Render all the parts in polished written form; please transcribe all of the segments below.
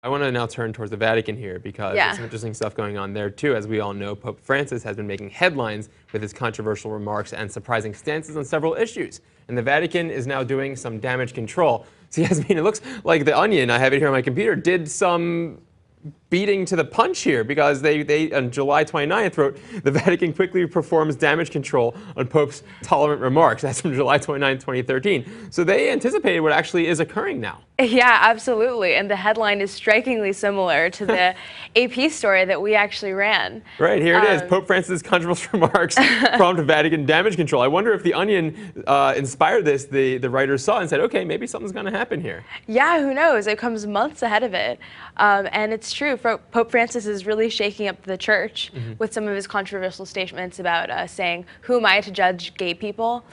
I want to now turn towards the Vatican here because there's some interesting stuff going on there too. As we all know, Pope Francis has been making headlines with his controversial remarks and surprising stances on several issues. And the Vatican is now doing some damage control. So Yasmin, it looks like The Onion, I have it here on my computer, did some beating to the punch here because they on July 29th wrote, the Vatican quickly performs damage control on Pope's tolerant remarks. That's from July 29, 2013. So they anticipated what actually is occurring now. Yeah, absolutely. And the headline is strikingly similar to the AP story that we actually ran. Right, here it is. Pope Francis' controversial remarks prompt Vatican damage control. I wonder if The Onion inspired this, the writers saw and said, okay, maybe something's going to happen here. Yeah, who knows? It comes months ahead of it. And it's true. Pope Francis is really shaking up the church with some of his controversial statements about saying, who am I to judge gay people?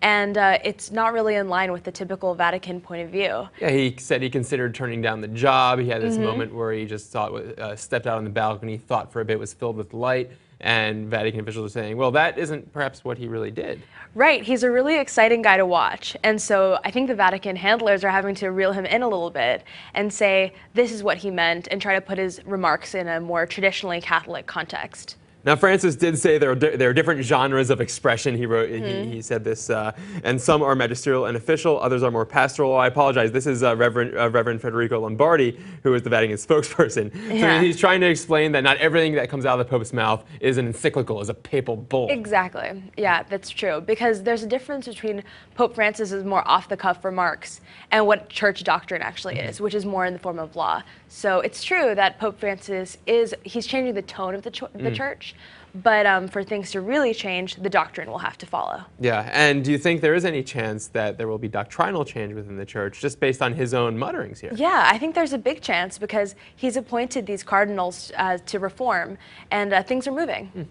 And it's not really in line with the typical Vatican point of view. Yeah, he said he considered turning down the job. He had this moment where he just stepped out on the balcony, thought for a bit, was filled with light. And Vatican officials are saying, well, that isn't perhaps what he really did. Right. He's a really exciting guy to watch. And so I think the Vatican handlers are having to reel him in a little bit and say, this is what he meant, and try to put his remarks in a more traditionally Catholic context. Now, Francis did say there are different genres of expression. He wrote, he said this, and some are magisterial and official, others are more pastoral. I apologize. This is Reverend Federico Lombardi, who is the Vatican spokesperson. So he's trying to explain that not everything that comes out of the Pope's mouth is an encyclical, is a papal bull. Exactly. Yeah, that's true. Because there's a difference between Pope Francis's more off-the-cuff remarks and what church doctrine actually is, which is more in the form of law. So it's true that Pope Francis he's changing the tone of the church. But for things to really change, the doctrine will have to follow. Yeah, and do you think there is any chance that there will be doctrinal change within the church just based on his own mutterings here? Yeah, I think there's a big chance because he's appointed these cardinals to reform, and things are moving.